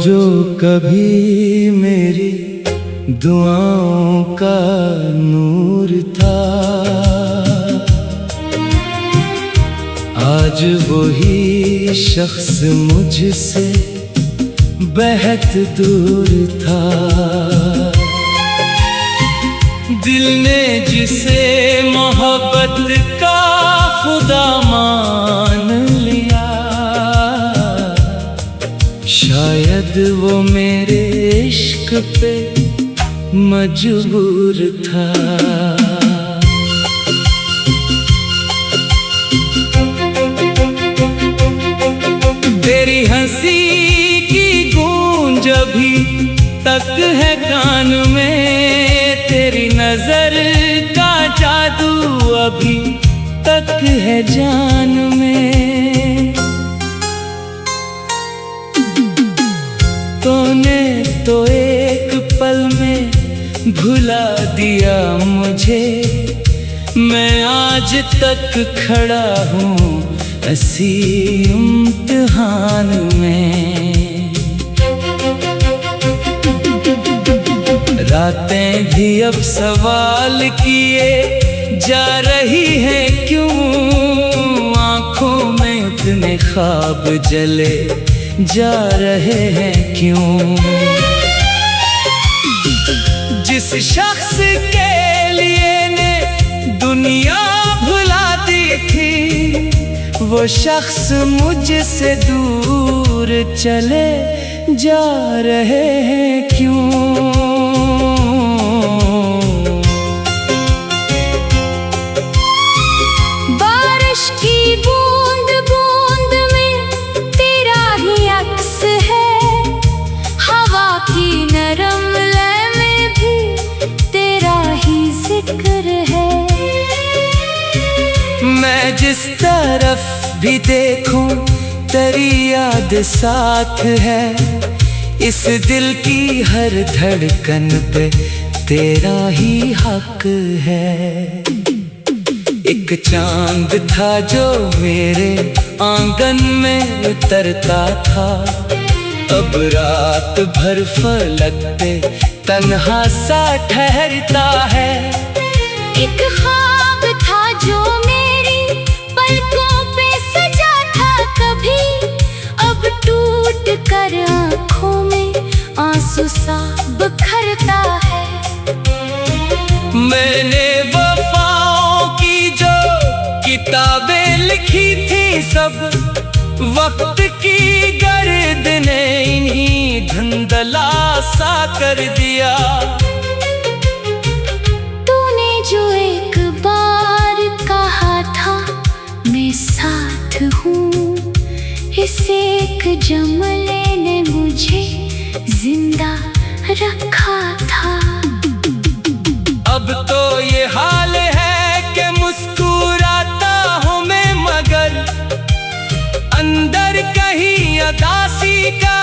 जो कभी मेरी दुआओं का नूर था, आज वही शख्स मुझसे बेहद दूर था। दिल ने जिसे मोहब्बत का खुदा मान लिया, शायद वो मेरे इश्क पे मजबूर था। तेरी हंसी की गूंज अभी तक है कान में, तेरी नजर का जादू अभी तक है जान में। तूने तो एक पल में भुला दिया मुझे, मैं आज तक खड़ा हूँ ऐसी इम्तिहान में। रातें भी अब सवाल किए जा रही हैं क्यों, आँखों में इतने ख्वाब जले जा रहे हैं क्यों। जिस शख्स के लिए ने दुनिया भुला दी थी, वो शख्स मुझसे दूर चले जा रहे हैं क्यों। बारिश की बूंद बूंद में तेरा ही अक्स है, हवा की नरम लय में भी तेरा ही जिक्र है। मैं जिस तरफ भी देखूं तेरी याद साथ है, इस दिल की हर धड़कन पे तेरा ही हक है। एक चांद था जो मेरे आंगन में उतरता था, अब रात भर फलक पे तन्हा सा ठहरता है। एक ख्वाब था जो मेरी पलकों पे सजा था कभी, अब टूट कर आँखों में आंसू सा बिखरता है। मैंने वफाओं की जो किताबें लिखी थी, सब वक्त की गर्द ने इन्हीं धुंधला सा कर दिया। तूने जो एक बार कहा था मैं साथ हूँ, इस एक जमले ने मुझे जिंदा रखा था। अब तो ये हाल है कि मुस्कुराता हूँ मैं, मगर अंदर कहीं अदासी का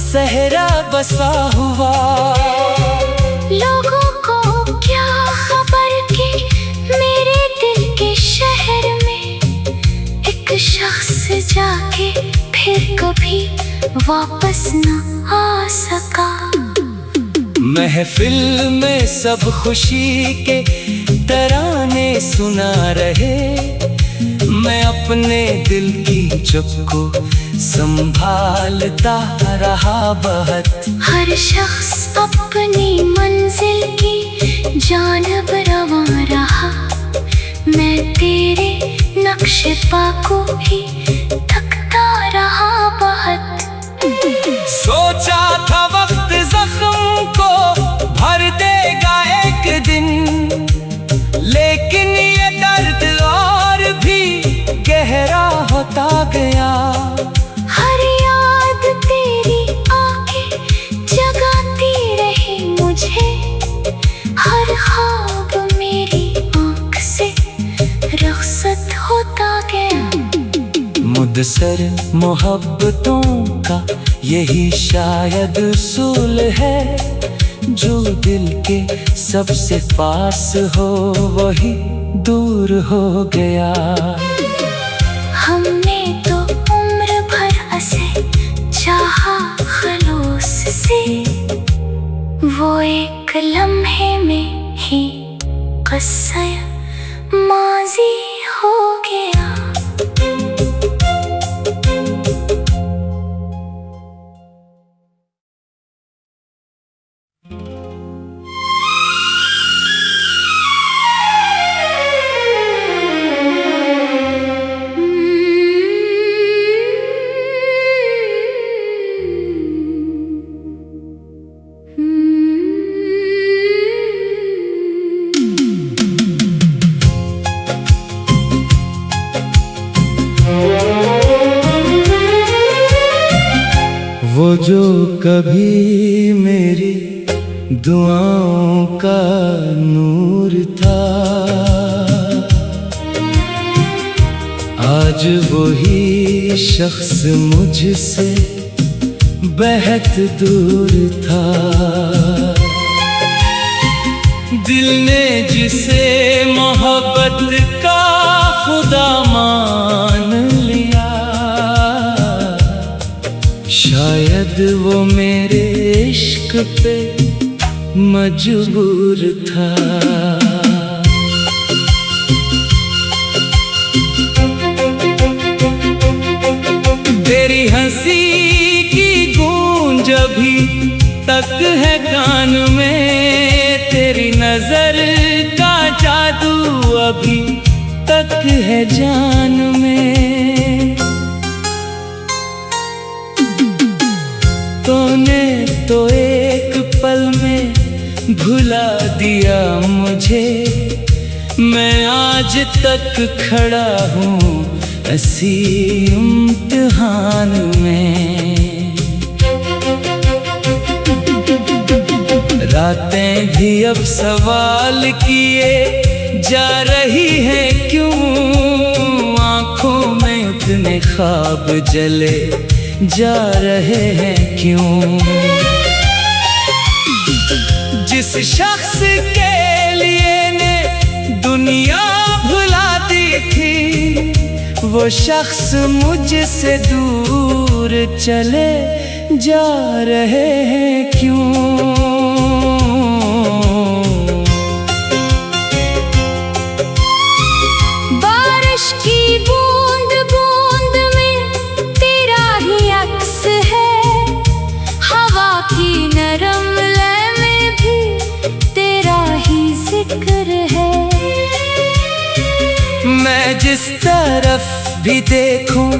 सहरा बसा हुआ। लोगों को क्या खबर कि मेरे दिल के शहर में एक शख्स जाके फिर कभी वापस न आ सका। महफिल में सब खुशी के तराने सुना रहे, मैं अपने दिल की चुप को संभालता रहा बहुत। हर शख्स अपनी मंजिल की जानब रवां रहा, मैं तेरे नक्शे पा को ही थकता रहा बहुत। सोचा था वक्त जख्म को भर देगा एक दिन, लेकिन ये दर्द और भी गहरा होता गया। हर याद तेरी आके जगाती रही मुझे, हर ख्वाब मेरी आँख से रख्सत होता गया। मुदसर मोहब्बतों का यही शायद उसूल है, जो दिल के सबसे पास हो वही दूर हो गया। हमने तो उम्र भर हंसे चाहा खलो से वो एक लम्हे में ही क़स्सा माज़ी हो गया। वो जो कभी मेरी दुआओं का नूर था, आज वही शख्स मुझसे बेहद दूर था। दिल ने जिसे मोहब्बत का खुदा मान लिया, शायद वो मेरे इश्क पे मजबूर था। तेरी हंसी की गूंज अभी तक है कान में, तेरी नजर का जादू अभी तक है जान में। तूने तो एक पल में भुला दिया मुझे, मैं आज तक खड़ा हूँ ऐसी इम्तिहान में। रातें भी अब सवाल किए जा रही हैं क्यों, आँखों में इतने ख्वाब जले जा रहे हैं क्यों। जिस शख्स के लिए ने दुनिया भुला दी थी, वो शख्स मुझसे दूर चले जा रहे हैं क्यों। बारिश की बूंद बूंद में तेरा ही अक्स है, हवा की नरम लय में भी तेरा ही जिक्र है। मैं जिस तरफ भी देखूं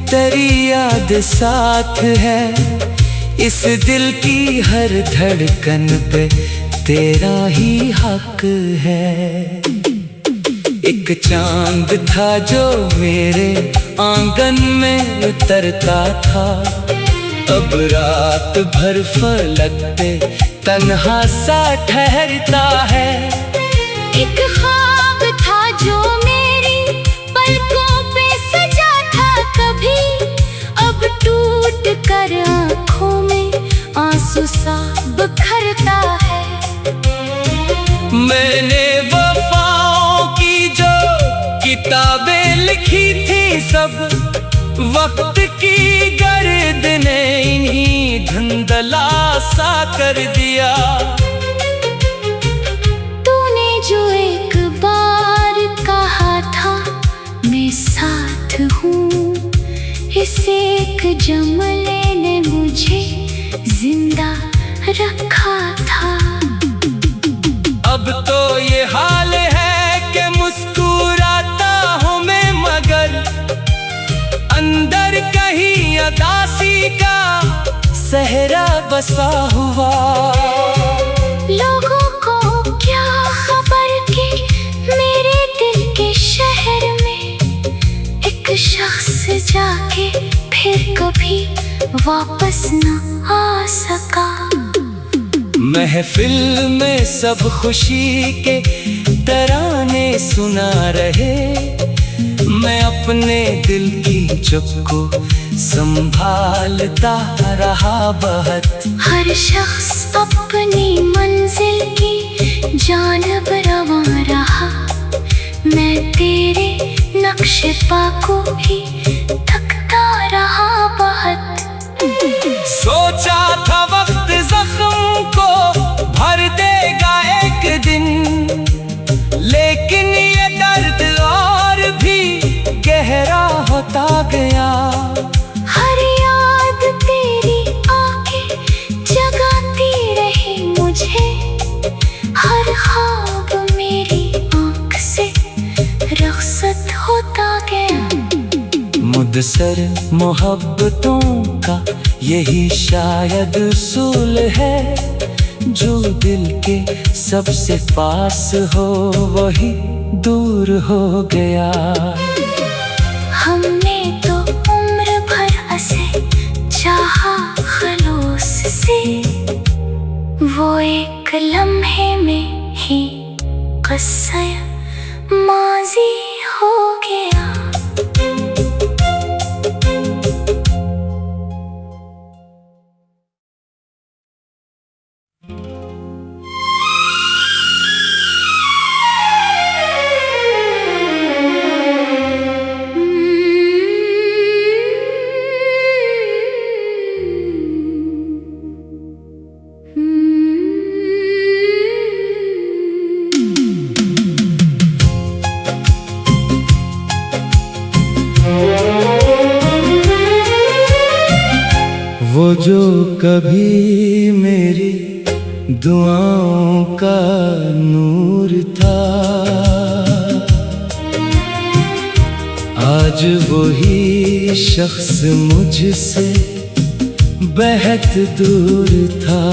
तेरी याद साथ है, इस दिल की हर धड़कन पे तेरा ही हक है। एक चांद था जो मेरे आंगन में उतरता था, अब रात भर फलक पे तन्हा सा ठहरता है। एक ख्वाब था जो मेरी पलकों पे सजा था कभी, अब टूट कर आँखों में आंसू सा बिखरता है। मैंने वफाओं की जो किताबें लिखी थी, सब वक्त की गर्द ने इन्हीं धुंधला सा कर दिया। तूने जो एक बार कहा था मैं साथ हूँ, इस एक जमले ने मुझे जिंदा रखा था। अब तो ये हाल है कि मुस्कुराता हूँ मैं, मगर अंदर कहीं अदासी का सहरा बसा हुआ। लोगों को क्या खबर कि मेरे दिल के शहर में एक शख्स जाके फिर कभी वापस न आ सका। महफिल में सब खुशी के तराने सुना रहे, मैं अपने दिल की चुप को संभालता रहा बहुत। हर शख्स अपनी मंजिल की जानब रवां रहा, मैं तेरे नक्शे पा को ही थकता रहा बहुत। सोचा था वक्त मुख्तसर मोहब्बतों का यही शायद उसूल है, जो दिल के सबसे पास हो वही दूर हो गया। हमने तो उम्र भर हंसे चाहा खलूस से, वो एक लम्हे में ही क़स्सा माज़ी हो गया। वो जो कभी मेरी दुआओं का नूर था, आज वही शख्स मुझसे बेहद दूर था।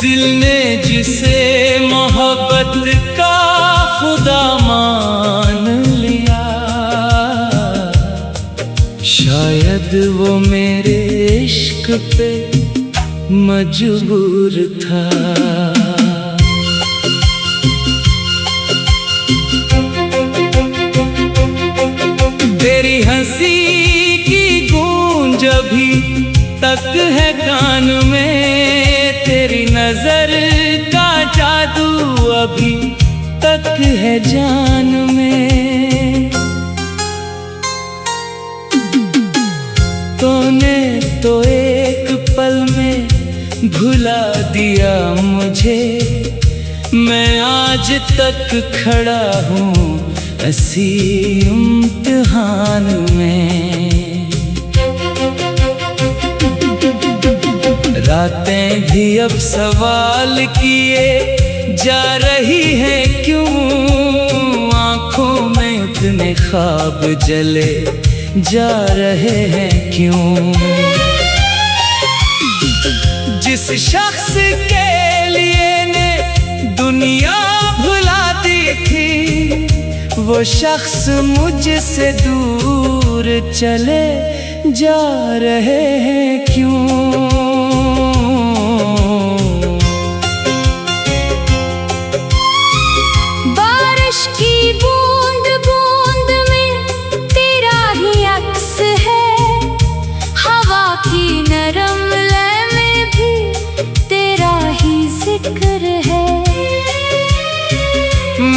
दिल ने जिसे मोहब्बत का खुदा मान लिया, शायद वो मेरे इश्क पे मजबूर था। तेरी हंसी की गूंज अभी तक है कान में, तेरी नजर का जादू अभी तक है जान में। तूने तो एक पल में भुला दिया मुझे, मैं आज तक खड़ा हूँ ऐसी इम्तिहान में। रातें भी अब सवाल किए जा रही हैं क्यों, आँखों में इतने ख्वाब जले जा रहे हैं क्यों। जिस शख्स के लिए ने दुनिया भुला दी थी, वो शख्स मुझसे दूर चले जा रहे हैं क्यों। बारिश की बूंद बूंद में तेरा ही अक्स है, हवा की नरम लय में भी तेरा ही जिक्र है।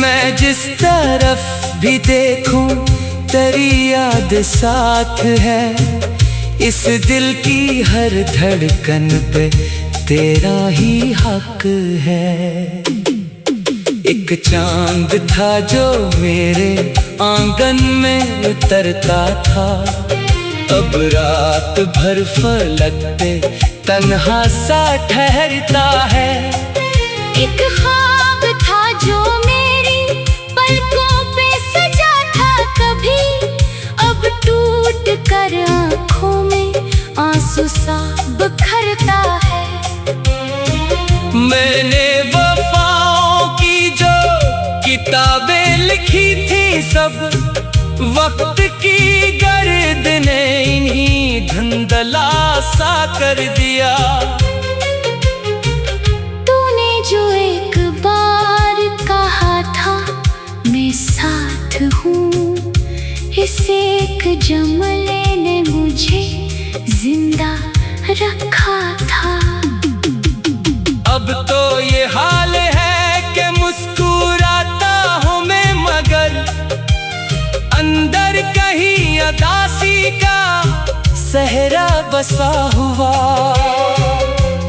मैं जिस तरफ भी देखूं तेरी याद साथ है, इस दिल की हर धड़कन पे तेरा ही हक है। एक चांद था जो मेरे आंगन में उतरता था, अब रात भर फलक पे तन्हा सा ठहरता है। एक ख्वाब था जो मेरी पलकों पे सजा था कभी, अब टूट कर आँखों में आंसू सा बिखरता है। मैंने वफाओं की जो किताबें लिखी थी, सब वक्त की गर्द ने इन्हीं धुंधला सा कर दिया। तूने जो एक बार कहा था मैं साथ हूँ, इस एक जमले ने मुझे जिंदा रखा था। अब तो ये हाल है कि मुस्कुराता हूँ मैं, मगर अंदर कहीं अदासी का सहरा बसा हुआ।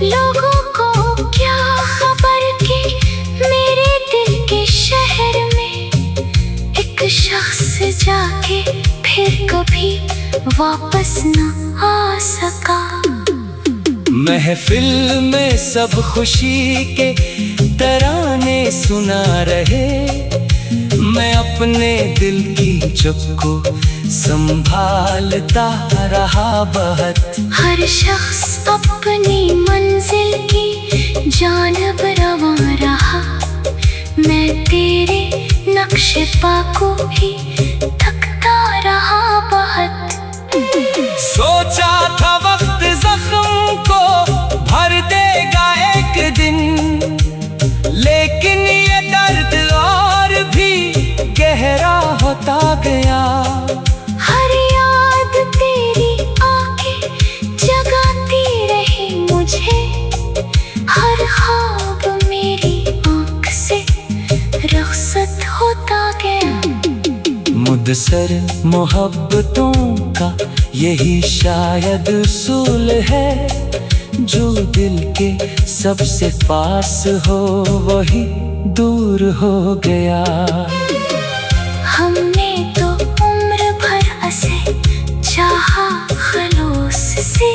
लोगों को क्या खबर कि मेरे दिल के शहर में एक शख्स जाके फिर कभी वापस न आ सका। महफिल में सब खुशी के तराने सुना रहे, मैं अपने दिल की चुप को संभालता रहा बहुत। हर शख्स अपनी मंजिल की जानब रवां रहा, मैं तेरे नक्शे पा को ही थकता रहा बहुत। सोचा था वक्त जख्म को भर देगा एक दिन, लेकिन ये दर्द और भी गहरा होता गया। हर याद तेरी आके जगाती रही मुझे, हर ख्वाब मेरी आँख से रख्सत होता गया। मुदसर मोहब्बतों का यही शायद उसूल है, जो दिल के सबसे पास हो वही दूर हो गया। हमने तो उम्र भर हंसे चाहा खलूस से,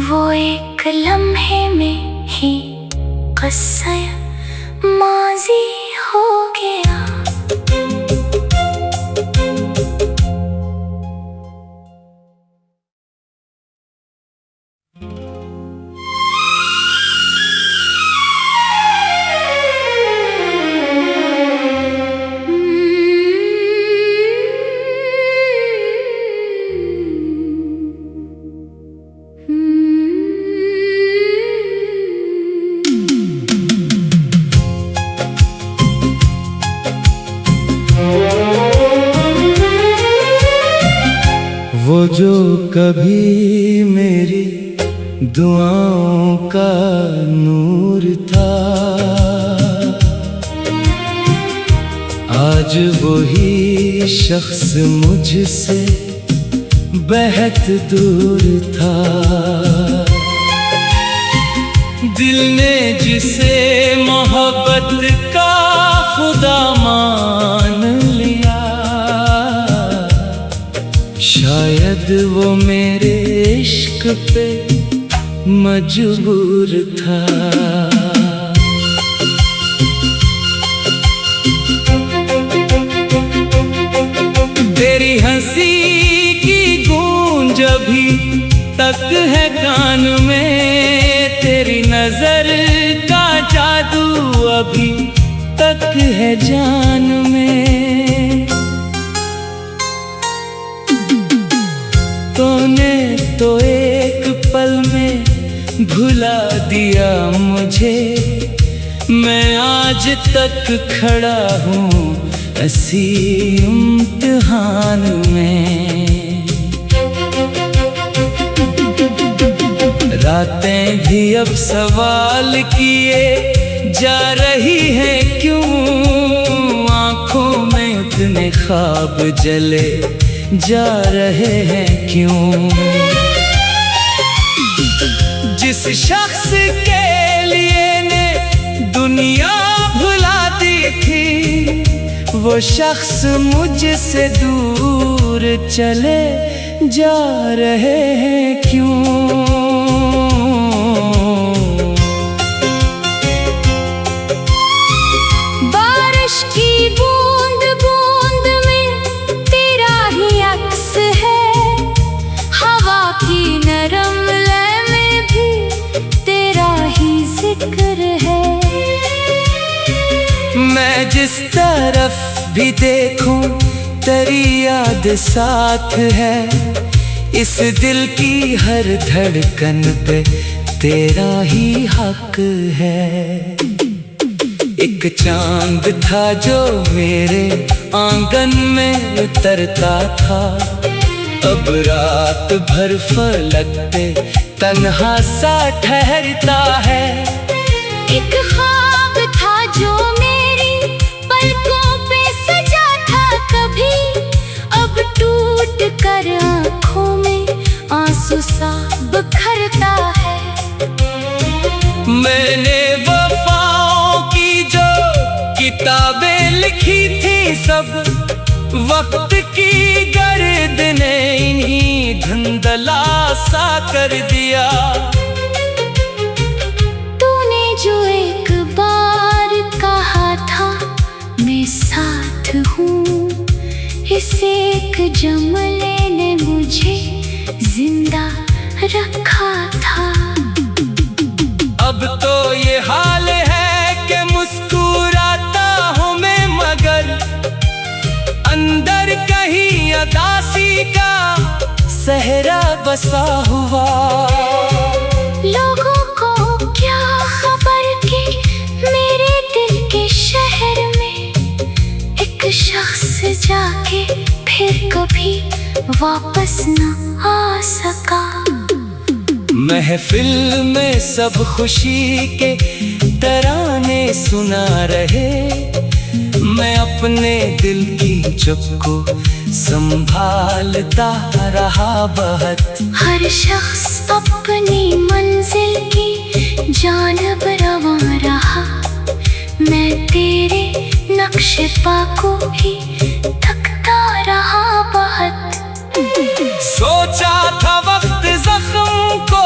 वो एक लम्हे में ही क़स्सा माज़ी हो गया। वो जो कभी मेरी दुआओं का नूर था, आज वही शख्स मुझसे बेहद दूर था। दिल ने जिसे मोहब्बत का खुदा मान लिया, शायद वो मेरे इश्क पे मजबूर था। तेरी हंसी की गूंज अभी तक है कान में, तेरी नजर का जादू अभी तक है जान में। तूने तो एक पल में भुला दिया मुझे, मैं आज तक खड़ा हूँ ऐसी इम्तिहान में। रातें भी अब सवाल किए जा रही हैं क्यों, आँखों में उतने ख्वाब जले जा रहे हैं क्यों। जिस शख्स के लिए ने दुनिया भुला दी थी, वो शख्स मुझसे दूर चले जा रहे हैं क्यों। बारिश की बूंद बूंद में तेरा ही अक्स है, हवा की नरम लय में भी तेरा ही जिक्र है। मैं जिस तरफ भी देखूं तेरी याद साथ है, इस दिल की हर धड़कन पे तेरा ही हक है। एक चांद था जो मेरे आंगन में उतरता था, अब रात भर फलक पे तन्हा सा ठहरता है। एक ख्वाब था जो मेरी पलकों पे सजा था कभी, अब टूट कर आँखों में आंसू सा बिखरता है। मैंने वफाओं की जो किताबें लिखी थी, सब वक्त की गर्द ने इन्हीं धुंधला सा कर दिया। तूने जो एक बार कहा था मैं जमले ने मुझे जिंदा रखा था। अब तो ये हाल है कि मुस्कुराता हूँ मैं, मगर अंदर कहीं अदासी का सहरा बसा हुआ। लोगों को क्या खबर कि मेरे दिल के शहर में एक शख्स जाके फिर कभी वापस न आ सका। महफिल में सब खुशी के तराने सुना रहे, मैं अपने दिल की चुप को संभालता रहा बहुत। हर शख्स अपनी मंजिल की जानब रवां रहा, मैं तेरे नक्शे पा को ही थकता रहा बहुत। सोचा था वक्त जख्म को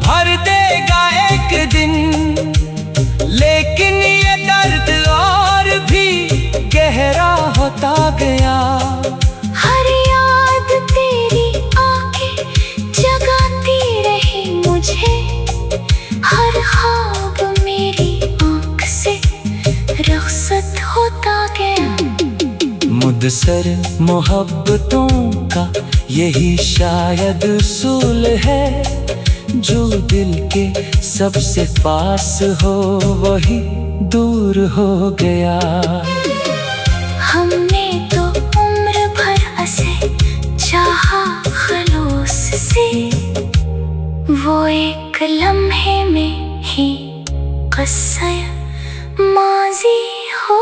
भर देगा एक दिन, लेकिन ये दर्द और भी गहरा होता गया। हर याद तेरी आके जगाती रही मुझे, हर ख्वाब मेरी आँख से रख्सत होता गया। मुदसर मोहब्बतों का यही शायद उसूल है, जो दिल के सबसे पास हो वही दूर हो गया। हमने तो उम्र भर हंसे चाहा खलूस से, वो एक लम्हे में ही क़स्सा माज़ी हो